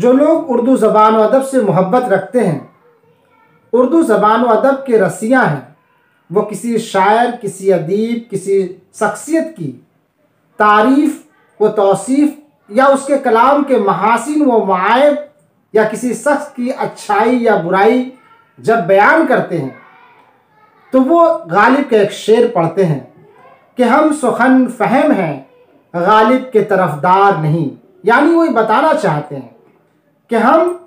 जो लोग उर्दू ज़बान व अदब से मोहब्बत रखते हैं, उर्दू ज़बान व अदब के रसिया हैं, वो किसी शायर, किसी अदीब, किसी शख्सियत की तारीफ़ व तौसीफ़ या उसके कलाम के महासिन व मायब या किसी शख्स की अच्छाई या बुराई जब बयान करते हैं तो वो गालिब का एक शेर पढ़ते हैं कि हम सुखन फ़हम हैं, गालिब के तरफदार नहीं। यानी वो ये बताना चाहते हैं कि हम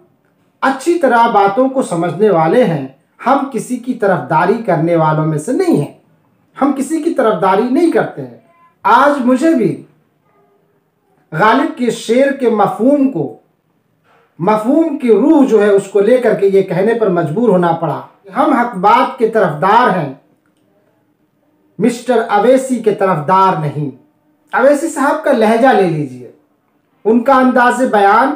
अच्छी तरह बातों को समझने वाले हैं, हम किसी की तरफदारी करने वालों में से नहीं हैं, हम किसी की तरफदारी नहीं करते हैं। आज मुझे भी गालिब के शेर के मफहूम की रूह जो है उसको लेकर के ये कहने पर मजबूर होना पड़ा, हम हक बात के तरफदार हैं, मिस्टर अवैसी के तरफदार नहीं। अवैसी साहब का लहजा ले लीजिए, उनका अंदाज़ बयान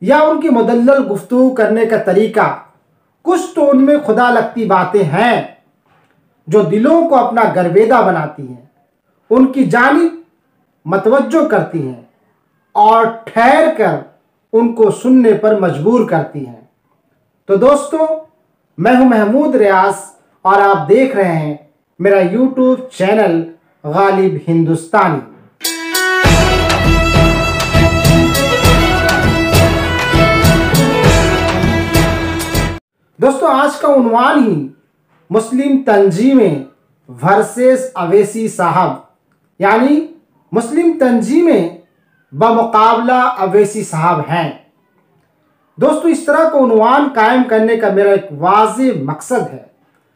या उनकी मुदल्लल गुफ्तगू करने का तरीका, कुछ तो उनमें खुदा लगती बातें हैं जो दिलों को अपना गर्वेदा बनाती हैं, उनकी जानिब मतवज्जो करती हैं और ठहर कर उनको सुनने पर मजबूर करती हैं। तो दोस्तों, मैं हूं महमूद रियाज और आप देख रहे हैं मेरा यूट्यूब चैनल गालिब हिंदुस्तानी। दोस्तों, आज का उन्वान ही मुस्लिम तंजीमें वर्सेस अवैसी साहब, यानी मुस्लिम तंजीमें बमुकाबला अवैसी साहब हैं। दोस्तों, इस तरह का उन्वान कायम करने का मेरा एक वाज़ेह मकसद है।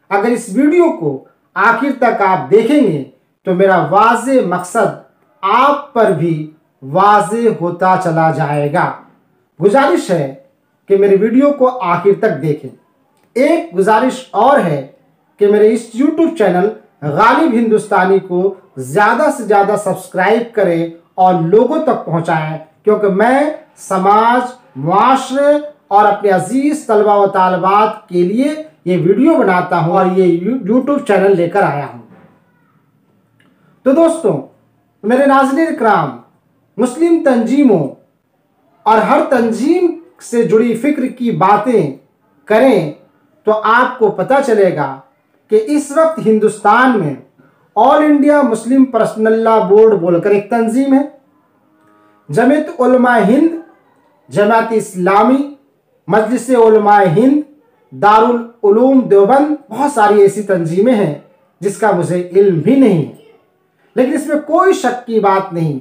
अगर इस वीडियो को आखिर तक आप देखेंगे तो मेरा वाज़ेह मकसद आप पर भी वाज़ेह होता चला जाएगा। गुजारिश है कि मेरे वीडियो को आखिर तक देखें। एक गुजारिश और है कि मेरे इस YouTube चैनल गालिब हिंदुस्तानी को ज़्यादा से ज़्यादा सब्सक्राइब करें और लोगों तक पहुँचाएँ, क्योंकि मैं समाज, मुआशरे और अपने अजीज़ तलबा व तालिबात के लिए ये वीडियो बनाता हूँ और ये YouTube चैनल लेकर आया हूँ। तो दोस्तों, मेरे नाज़रीन इकराम, मुस्लिम तंजीमों और हर तंजीम से जुड़ी फ़िक्र की बातें करें तो आपको पता चलेगा कि इस वक्त हिंदुस्तान में all India Muslim personal law board बोलकर एक तंजीम है, जमीयत उलमाए हिंद, जमात इस्लामी, मजलिस उलमाए हिंद, दारुल उलूम देवबंद, बहुत सारी ऐसी तंजीमें हैं जिसका मुझे इल्म भी नहीं है। लेकिन इसमें कोई शक की बात नहीं,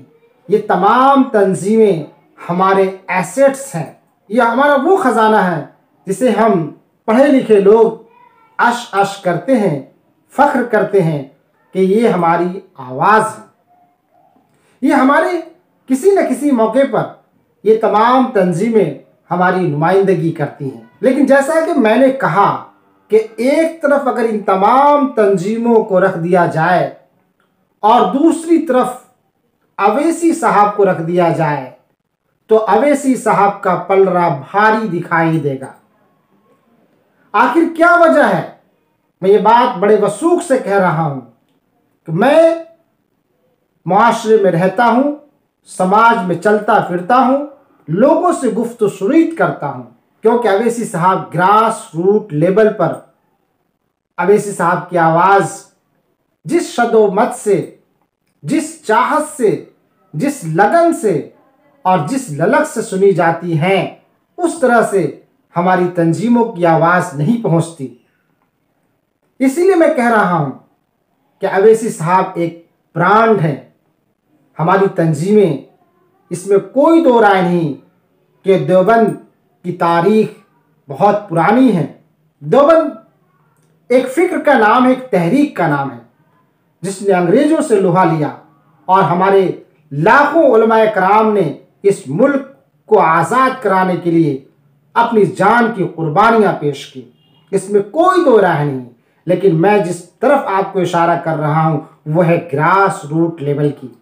ये तमाम तंजीमें हमारे एसेट्स हैं, ये हमारा वो ख़जाना है जिसे हम पढ़े लिखे लोग अश करते हैं, फ़ख्र करते हैं कि ये हमारी आवाज़ है। ये हमारे किसी न किसी मौके पर ये तमाम तंजीमें हमारी नुमाइंदगी करती हैं। लेकिन जैसा कि मैंने कहा कि एक तरफ अगर इन तमाम तंजीमों को रख दिया जाए और दूसरी तरफ अवैसी साहब को रख दिया जाए तो अवैसी साहब का पलड़ा भारी दिखाई देगा। आखिर क्या वजह है? मैं ये बात बड़े वसूख से कह रहा हूँ कि मैं मुआशरे में रहता हूँ, समाज में चलता फिरता हूँ, लोगों से गुफ्त सुनीत करता हूँ, क्योंकि अवैसी साहब ग्रास रूट लेवल पर अवैसी साहब की आवाज़ जिस शदोमत से, जिस चाहत से, जिस लगन से और जिस ललक से सुनी जाती हैं, उस तरह से हमारी तंजीमों की आवाज़ नहीं पहुँचती। इसीलिए मैं कह रहा हूँ कि अवैसी साहब एक ब्रांड है, हमारी तंजीमें, इसमें कोई दो राय नहीं कि देवबंद की तारीख बहुत पुरानी है। देवबंद एक फ़िक्र का नाम है, एक तहरीक का नाम है, जिसने अंग्रेज़ों से लोहा लिया और हमारे लाखों उलमाए कराम ने इस मुल्क को आज़ाद कराने के लिए अपनी जान की कुर्बानियाँ पेश की। इसमें कोई दो राय नहीं। लेकिन मैं जिस तरफ आपको इशारा कर रहा हूँ वो है ग्रास रूट लेवल की।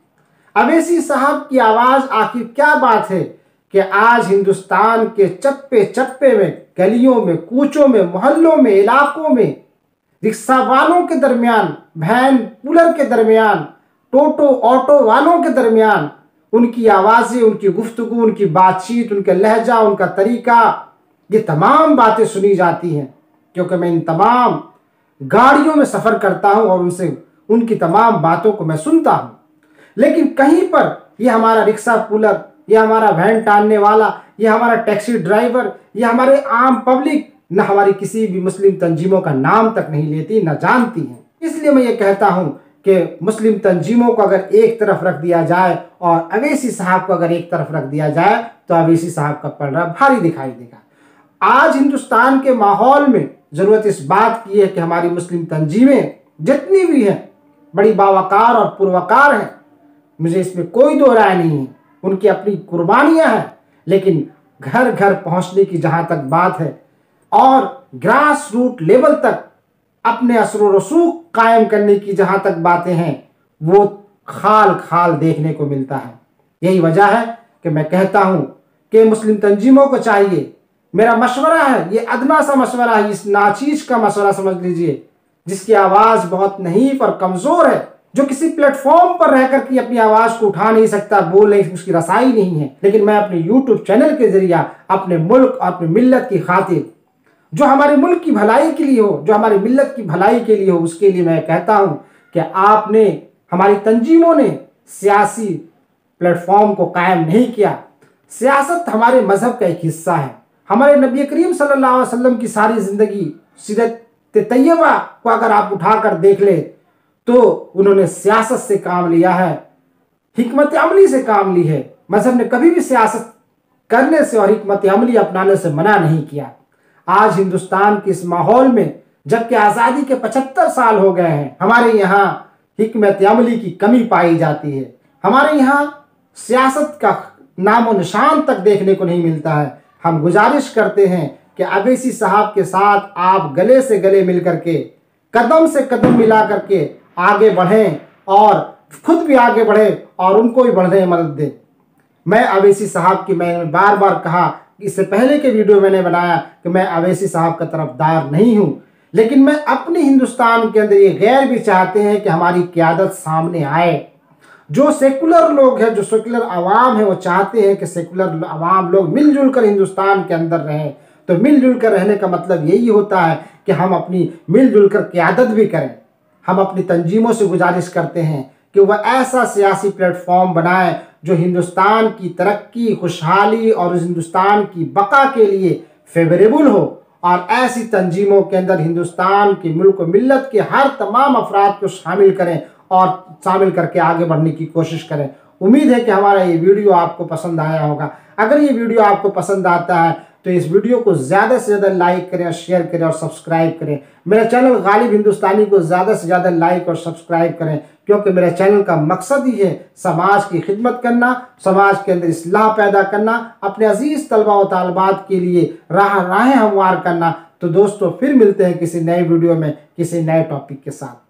अवैसी साहब की आवाज़ आखिर क्या बात है कि आज हिंदुस्तान के चप्पे चप्पे में, गलियों में, कूचों में, मोहल्लों में, इलाकों में, रिक्शा वालों के दरमियान, वैन कूलर के दरमियान, टोटो ऑटो वालों के दरमियान उनकी आवाज़ें, उनकी गुफ्तगू, उनकी बातचीत, उनका लहजा, उनका तरीका, ये तमाम बातें सुनी जाती हैं, क्योंकि मैं इन तमाम गाड़ियों में सफ़र करता हूँ और उनसे उनकी तमाम बातों को मैं सुनता हूँ। लेकिन कहीं पर ये हमारा रिक्शा पुलर, ये हमारा वैन टानने वाला, ये हमारा टैक्सी ड्राइवर, ये हमारे आम पब्लिक न हमारी किसी भी मुस्लिम तंजीमों का नाम तक नहीं लेती, न जानती हैं। इसलिए मैं ये कहता हूँ कि मुस्लिम तंजीमों को अगर एक तरफ रख दिया जाए और अवैसी साहब को अगर एक तरफ रख दिया जाए तो अवैसी साहब का पलड़ा भारी दिखाई देगा। आज हिंदुस्तान के माहौल में ज़रूरत इस बात की है कि हमारी मुस्लिम तंजीमें जितनी भी हैं बड़ी बावकार और पुरवकार हैं, मुझे इसमें कोई दो राय नहीं है, उनकी अपनी कुर्बानियाँ हैं, लेकिन घर घर पहुँचने की जहाँ तक बात है और ग्रास रूट लेवल तक अपने असर व रसूख कायम करने की जहाँ तक बातें हैं, वो खाल खाल देखने को मिलता है। यही वजह है कि मैं कहता हूँ कि मुस्लिम तंजीमों को चाहिए, मेरा मशवरा है, ये अदना सा मशवरा है, इस नाचीज का मशवरा समझ लीजिए, जिसकी आवाज़ बहुत नहीफ और कमज़ोर है, जो किसी प्लेटफॉर्म पर रहकर के अपनी आवाज़ को उठा नहीं सकता, बोल नहीं, उसकी रसाई नहीं है, लेकिन मैं अपने यूट्यूब चैनल के जरिए अपने मुल्क और अपनी मिल्लत की खातिर, जो हमारे मुल्क की भलाई के लिए हो, जो हमारी मिल्लत की भलाई के लिए हो, उसके लिए मैं कहता हूँ कि आपने, हमारी तंजीमों ने सियासी प्लेटफॉर्म को कायम नहीं किया। सियासत हमारे मज़हब का एक हिस्सा है। हमारे नबी करीम सल्लल्लाहु अलैहि वसल्लम की सारी ज़िंदगी, सीरत तैयबा को अगर आप उठाकर देख ले तो उन्होंने सियासत से काम लिया है, हिकमत अमली से काम ली है। मज़हब ने कभी भी सियासत करने से और हिकमत अमली अपनाने से मना नहीं किया। आज हिंदुस्तान के इस माहौल में, जबकि आज़ादी के 75 साल हो गए हैं, हमारे यहाँ हिकमत अमली की कमी पाई जाती है। हमारे यहाँ सियासत का नामो निशान तक देखने को नहीं मिलता है। हम गुजारिश करते हैं कि अवैसी साहब के साथ आप गले से गले मिल करके, कदम से कदम मिला करके आगे बढ़ें और खुद भी आगे बढ़ें और उनको भी बढ़ने में मदद दें। मैं अवैसी साहब की, मैंने बार बार कहा, इससे पहले के वीडियो मैंने बनाया कि मैं अवैसी साहब का तरफदार नहीं हूँ, लेकिन मैं अपने हिंदुस्तान के अंदर ये गैर भी चाहते हैं कि हमारी क़यादत सामने आए। जो सेकुलर लोग हैं, जो सेकुलर आवाम है, वो चाहते हैं कि सेकुलर आवाम लोग मिलजुल कर हिंदुस्तान के अंदर रहें। तो मिलजुल कर रहने का मतलब यही होता है कि हम अपनी मिलजुल कर क़यादत भी करें। हम अपनी तंजीमों से गुजारिश करते हैं कि वह ऐसा सियासी प्लेटफॉर्म बनाएं जो हिंदुस्तान की तरक्की, खुशहाली और उस हिंदुस्तान की बका के लिए फेवरेबल हो, और ऐसी तंजीमों के अंदर हिंदुस्तान की मुल्क व मिल्लत के हर तमाम अफराद को शामिल करें और शामिल करके आगे बढ़ने की कोशिश करें। उम्मीद है कि हमारा ये वीडियो आपको पसंद आया होगा। अगर ये वीडियो आपको पसंद आता है तो इस वीडियो को ज़्यादा से ज़्यादा लाइक करें और शेयर करें और सब्सक्राइब करें। मेरा चैनल गालिब हिंदुस्तानी को ज़्यादा से ज़्यादा लाइक और सब्सक्राइब करें, क्योंकि मेरे चैनल का मकसद ही है समाज की खिदमत करना, समाज के अंदर इस्लाह पैदा करना, अपने अजीज़ तलबा व तालिबात के लिए राहें हमवार करना। तो दोस्तों, फिर मिलते हैं किसी नए वीडियो में किसी नए टॉपिक के साथ।